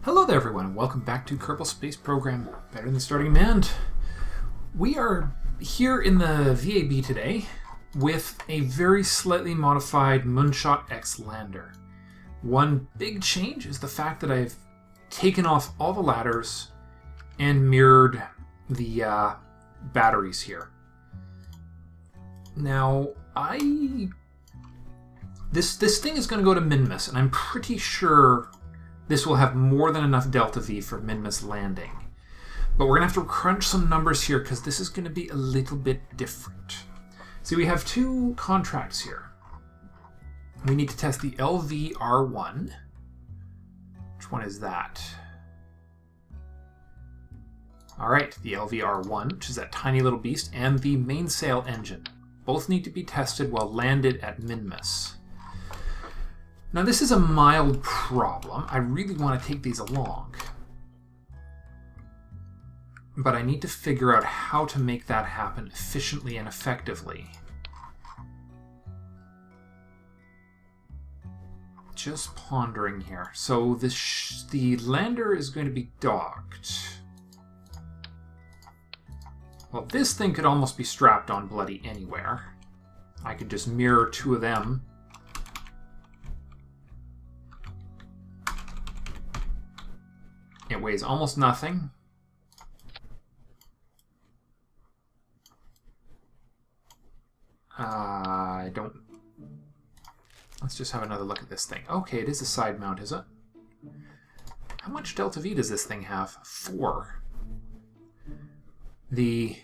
Hello there everyone, and welcome back to Kerbal Space Program, Better Than Starting Command. We are here in the VAB today with a very slightly modified Moonshot X lander. One big change is the fact that I've taken off all the ladders and mirrored the batteries here. Now, this thing is going to go to Minmus, and I'm pretty sure this will have more than enough delta V for Minmus landing. But we're going to have to crunch some numbers here because this is going to be a little bit different. See, we have two contracts here. We need to test the LVR1. Which one is that? Alright, the LVR1, which is that tiny little beast, and the mainsail engine. Both need to be tested while landed at Minmus. Now this is a mild problem. I really want to take these along. But I need to figure out how to make that happen efficiently and effectively. Just pondering here. So the lander is going to be docked. Well, this thing could almost be strapped on bloody anywhere. I could just mirror two of them. It weighs almost nothing. I don't... Let's just have another look at this thing. Okay, it is a side mount, is it? How much delta V does this thing have? 4. The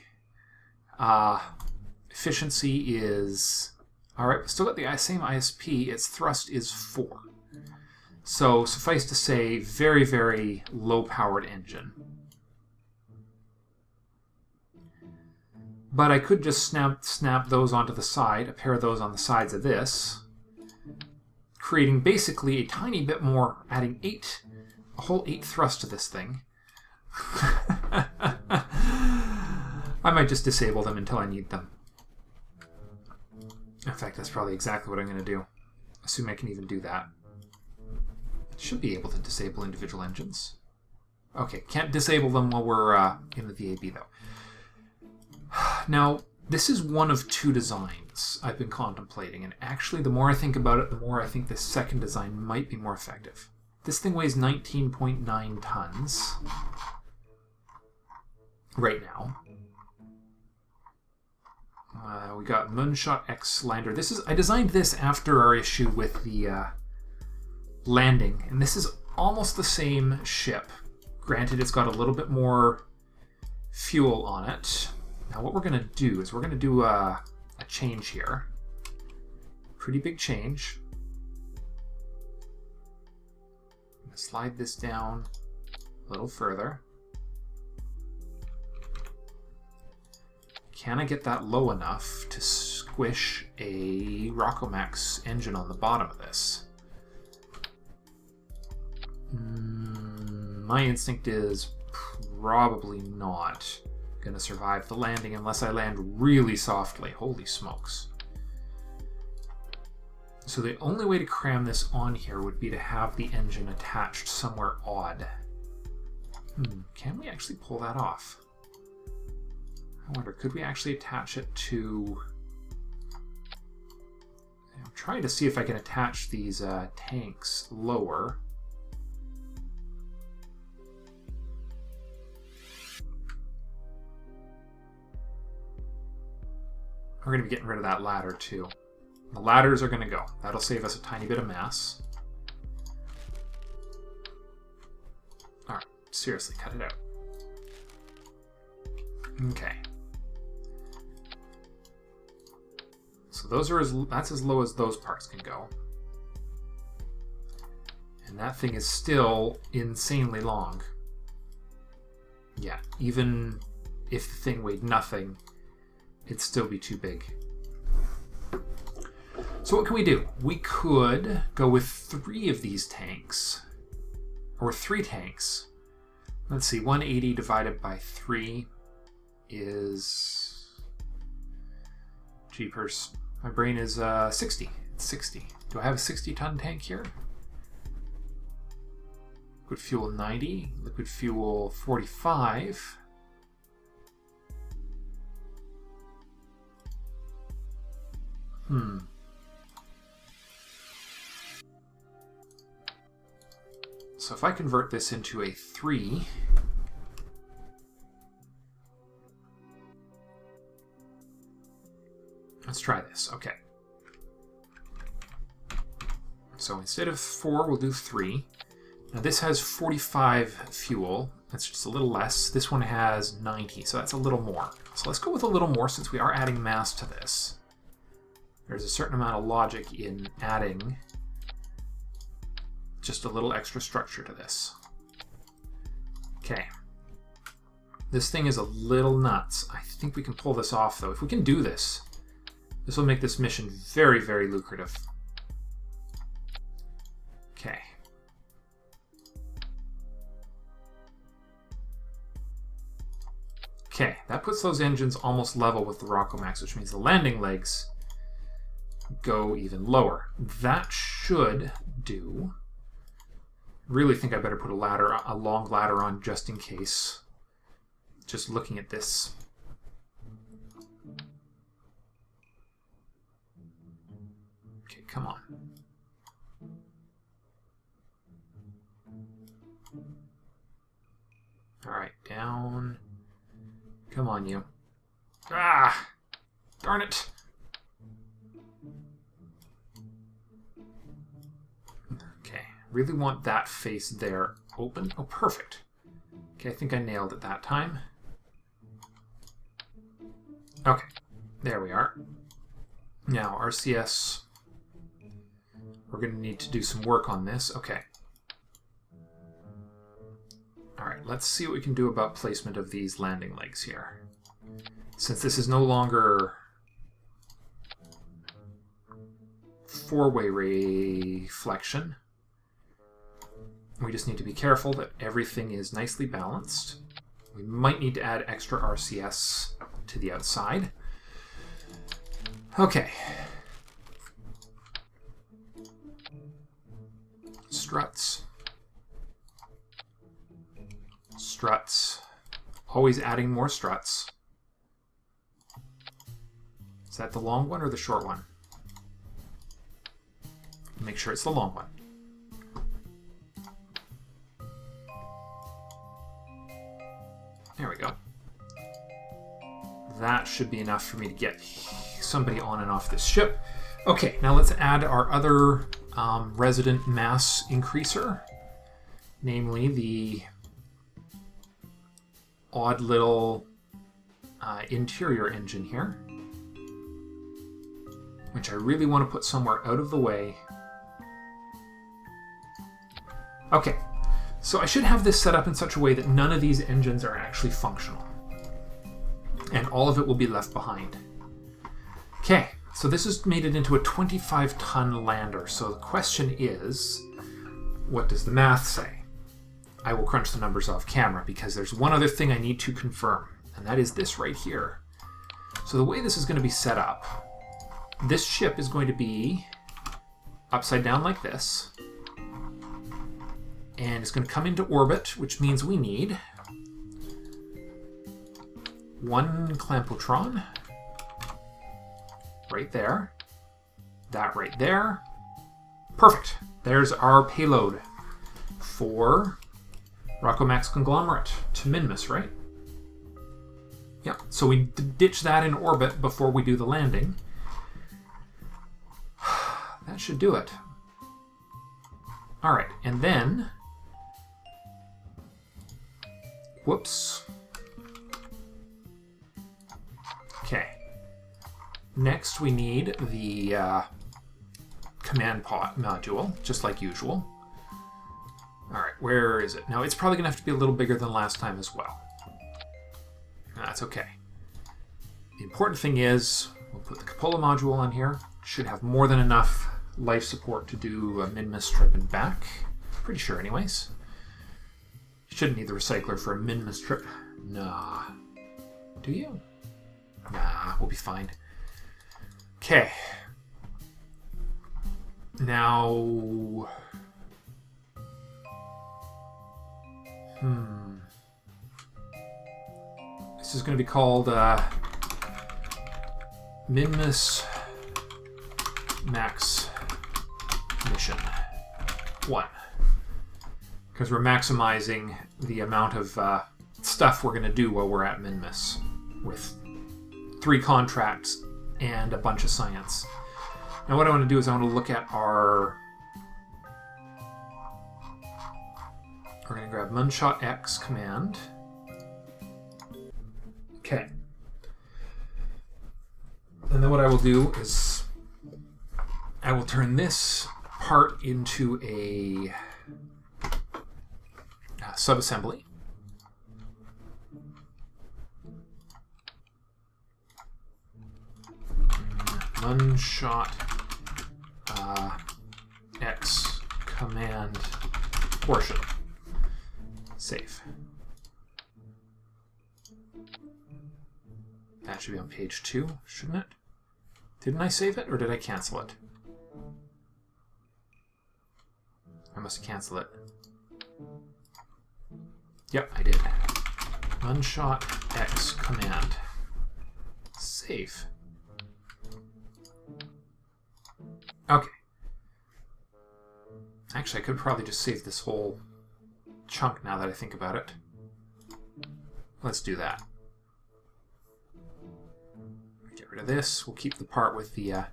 efficiency is... Alright, still got the same ISP. Its thrust is 4. So, suffice to say, very, very low-powered engine. But I could just snap those onto the side, a pair of those on the sides of this, creating basically a tiny bit more, adding a whole 8 thrust to this thing. I might just disable them until I need them. In fact, that's probably exactly what I'm going to do. Assume I can even do that. Should be able to disable individual engines. Okay, can't disable them while we're in the VAB though. Now, this is one of 2 designs I've been contemplating, and actually the more I think about it, the more I think the second design might be more effective. This thing weighs 19.9 tons right now. We got Moonshot X lander. I designed this after our issue with the landing, and this is almost the same ship. Granted, it's got a little bit more fuel on it. Now what we're going to do is we're going to do a change here. Pretty big change. I'm going to slide this down a little further. Can I get that low enough to squish a Rockomax engine on the bottom of this? My instinct is probably not going to survive the landing unless I land really softly. Holy smokes. So the only way to cram this on here would be to have the engine attached somewhere odd. Can we actually pull that off? I wonder, could we actually attach it to... I'm trying to see if I can attach these tanks lower. We're going to be getting rid of that ladder too. The ladders are going to go. That'll save us a tiny bit of mass. Alright, seriously, cut it out. Okay. So that's as low as those parts can go. And that thing is still insanely long. Yeah, even if the thing weighed nothing, it'd still be too big. So what can we do? We could go with 3 of these tanks, or 3 tanks. Let's see, 180 divided by 3 is... Jeepers. My brain is 60. It's 60. Do I have a 60-ton tank here? Liquid fuel 90, liquid fuel 45. So if I convert this into a 3, let's try this. Okay. So instead of 4, we'll do 3. Now this has 45 fuel. That's just a little less. This one has 90, so that's a little more. So let's go with a little more since we are adding mass to this. There's a certain amount of logic in adding just a little extra structure to this. Okay. This thing is a little nuts. I think we can pull this off, though. If we can do this, this will make this mission very, very lucrative. Okay. Okay, that puts those engines almost level with the Rockomax, which means the landing legs go even lower. That should do. Really think I better put a long ladder on just in case. Just looking at this. Okay, come on. All right, down. Come on, you. Ah! Darn it! Okay, really want that face there open. Oh, perfect. Okay, I think I nailed it that time. Okay, there we are. Now, RCS, we're going to need to do some work on this. Okay. Alright, let's see what we can do about placement of these landing legs here. Since this is no longer four-way reflection, we just need to be careful that everything is nicely balanced. We might need to add extra RCS to the outside. Okay. Struts. Struts. Always adding more struts. Is that the long one or the short one? Make sure it's the long one. There we go. That should be enough for me to get somebody on and off this ship. Okay, now let's add our other resident mass increaser, namely the odd little interior engine here, which I really want to put somewhere out of the way. Okay, so I should have this set up in such a way that none of these engines are actually functional, and all of it will be left behind. Okay, so this has made it into a 25-ton lander, so the question is, what does the math say? I will crunch the numbers off camera because there's one other thing I need to confirm, and that is this right here. So the way this is going to be set up, this ship is going to be upside down like this, and it's going to come into orbit, which means we need one Clampotron right there, that right there. Perfect. There's our payload for Rockomax Conglomerate to Minmus, right? Yeah, so we ditch that in orbit before we do the landing. That should do it. All right, and then, whoops. Okay. Next, we need the command pod module, just like usual. All right, where is it? Now, it's probably going to have to be a little bigger than last time as well. That's okay. The important thing is, we'll put the cupola module on here. Should have more than enough life support to do a Minmus trip and back. Pretty sure, anyways. Shouldn't need the recycler for a Minmus trip. Nah. Do you? Nah, we'll be fine. Okay. Now, This is going to be called Minmus Max Mission 1. Because we're maximizing the amount of stuff we're going to do while we're at Minmus with 3 contracts and a bunch of science. Now what I want to do is I want to look at our... We're going to grab Moonshot X command. Okay. And then what I will do is I will turn this part into a subassembly. Moonshot X command portion. Save. That should be on page 2, shouldn't it? Didn't I save it, or did I cancel it? I must cancel it. Yep, I did. Moonshot X command. Save. Okay. Actually, I could probably just save this whole chunk now that I think about it. Let's do that. Get rid of this. We'll keep the part with the...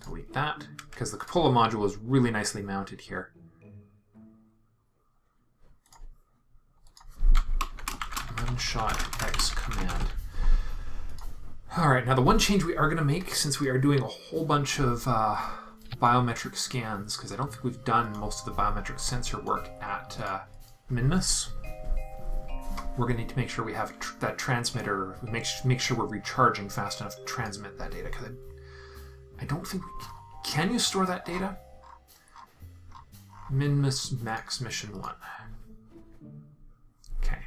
delete that, because the cupola module is really nicely mounted here. Moonshot X command. Alright, now the one change we are going to make, since we are doing a whole bunch of biometric scans, because I don't think we've done most of the biometric sensor work at Minmus, we're going to need to make sure we have that transmitter, make sure we're recharging fast enough to transmit that data, because I don't think we can. You store that data? Minmus Max Mission 1. Okay.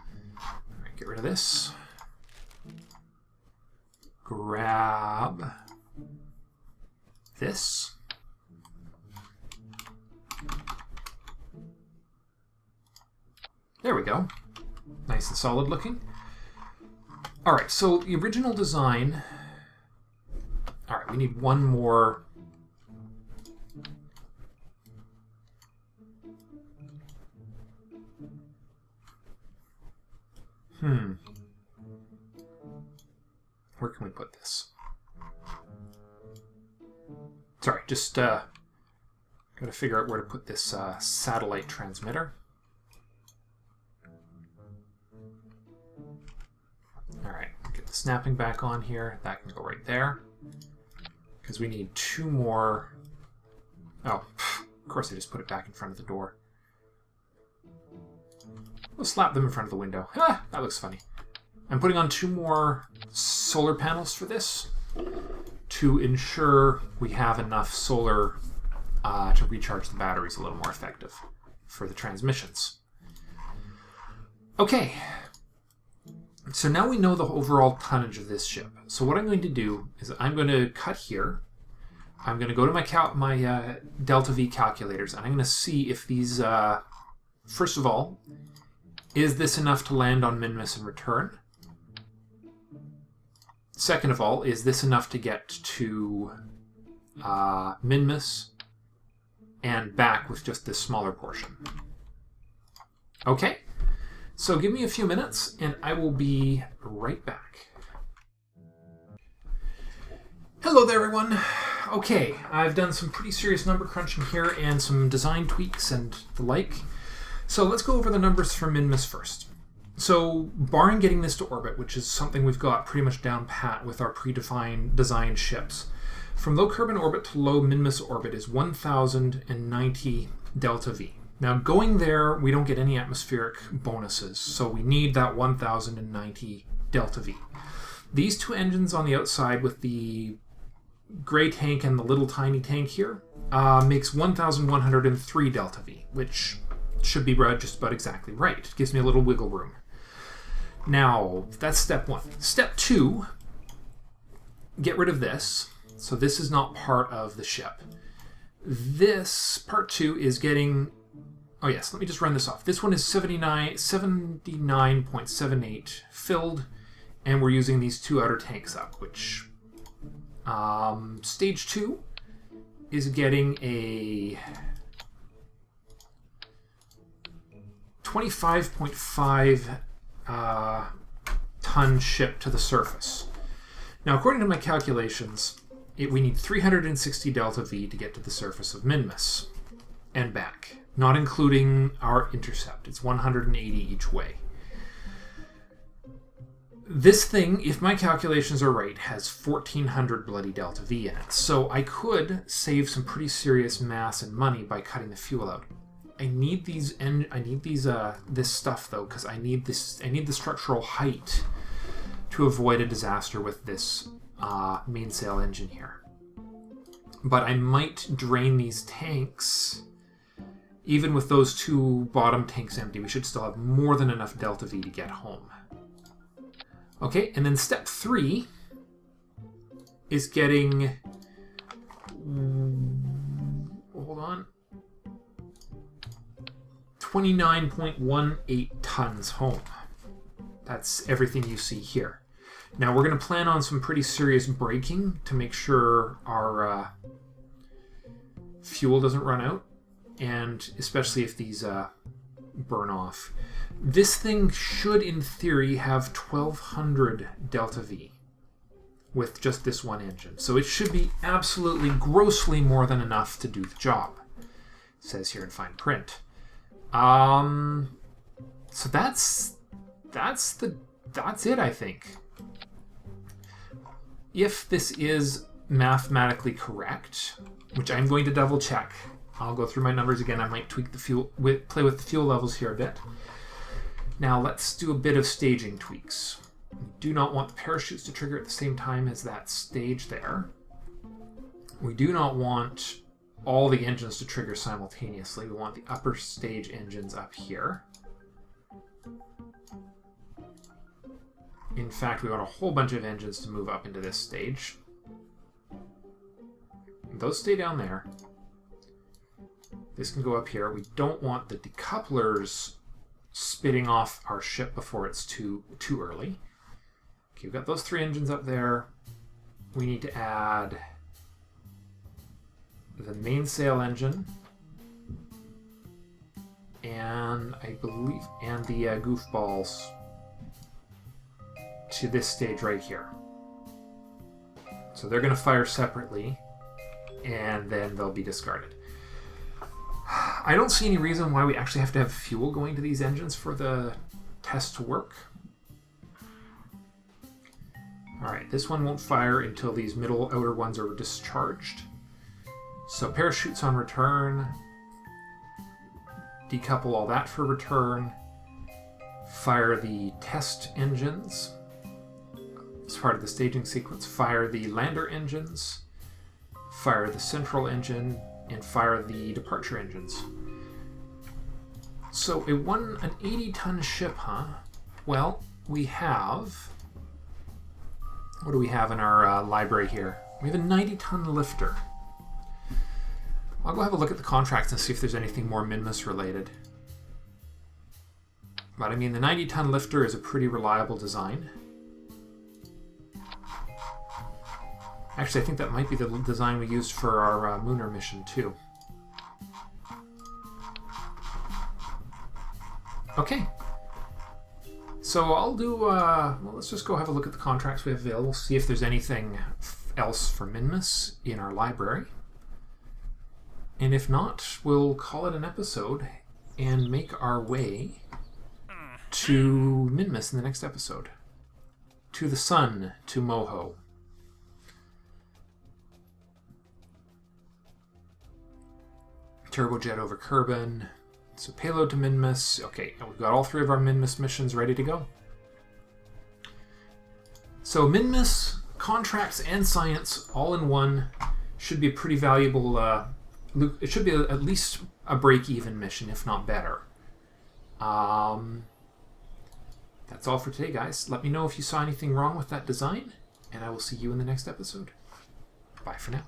Alright, get rid of this. Grab this. There we go. Nice and solid looking. Alright, so the original design... Alright, we need one more... Where can we put this? Sorry, just got to figure out where to put this satellite transmitter. Alright, get the snapping back on here. That can go right there. Because we need 2 more... Oh, of course I just put it back in front of the door. We'll slap them in front of the window. Ah, that looks funny. I'm putting on 2 more solar panels for this to ensure we have enough solar to recharge the batteries a little more effective for the transmissions. Okay, so now we know the overall tonnage of this ship. So what I'm going to do is I'm going to cut here. I'm going to go to my delta V calculators, and I'm going to see if these, first of all, is this enough to land on Minmus and return? Second of all, is this enough to get to Minmus and back with just this smaller portion? Okay, so give me a few minutes and I will be right back. Hello there, everyone. Okay, I've done some pretty serious number crunching here and some design tweaks and the like. So let's go over the numbers for Minmus first. So, barring getting this to orbit, which is something we've got pretty much down pat with our predefined designed ships, from low Kerbal orbit to low Minmus orbit is 1,090 delta V. Now, going there, we don't get any atmospheric bonuses, so we need that 1,090 delta V. These 2 engines on the outside with the gray tank and the little tiny tank here makes 1,103 delta V, which should be just about exactly right. It gives me a little wiggle room. Now, that's step 1. Step 2, get rid of this. So this is not part of the ship. This, part 2, is getting Oh yes, let me just run this off. This one is 79.78 filled, and we're using these 2 outer tanks up, which stage 2 is getting a 25.5 ton ship to the surface. Now, according to my calculations, we need 360 delta V to get to the surface of Minmus and back, not including our intercept. It's 180 each way. This thing, if my calculations are right, has 1400 bloody delta V in it. So I could save some pretty serious mass and money by cutting the fuel out. I need these. This stuff though, because I need this. I need the structural height to avoid a disaster with this mainsail engine here. But I might drain these tanks. Even with those 2 bottom tanks empty, we should still have more than enough delta V to get home. Okay, and then step 3 is getting... hold on. 29.18 tons home. That's everything you see here. Now we're going to plan on some pretty serious braking to make sure our fuel doesn't run out, and especially if these burn off. This thing should, in theory, have 1200 delta V with just this one engine. So it should be absolutely grossly more than enough to do the job. It says here in fine print. So that's it, I think. If this is mathematically correct, which I'm going to double check, I'll go through my numbers again. I might tweak the fuel, play with the fuel levels here a bit. Now let's do a bit of staging tweaks. We do not want the parachutes to trigger at the same time as that stage there. We do not want all the engines to trigger simultaneously. We want the upper stage engines up here. In fact, we want a whole bunch of engines to move up into this stage. Those stay down there. This can go up here. We don't want the decouplers spitting off our ship before it's too early. Okay, we've got those 3 engines up there. We need to add the mainsail engine and I believe the goofballs to this stage right here. So they're going to fire separately and then they'll be discarded. I don't see any reason why we actually have to have fuel going to these engines for the test to work. Alright, this one won't fire until these middle outer ones are discharged. So parachutes on return, decouple all that for return, fire the test engines as part of the staging sequence, fire the lander engines, fire the central engine, and fire the departure engines. So an 80-ton ship, huh? Well, we have... what do we have in our library here? We have a 90-ton lifter. I'll go have a look at the contracts and see if there's anything more Minmus related. But I mean, the 90-ton lifter is a pretty reliable design. Actually, I think that might be the design we used for our Lunar mission, too. Okay. So I'll do, well, let's just go have a look at the contracts we have available, see if there's anything else for Minmus in our library. And if not, we'll call it an episode and make our way to Minmus in the next episode. To the sun, to Moho. Turbojet over Kerbal. So payload to Minmus. Okay, and we've got all 3 of our Minmus missions ready to go. So Minmus, contracts, and science all in one should be a pretty valuable... it should be at least a break-even mission, if not better. That's all for today, guys. Let me know if you saw anything wrong with that design, and I will see you in the next episode. Bye for now.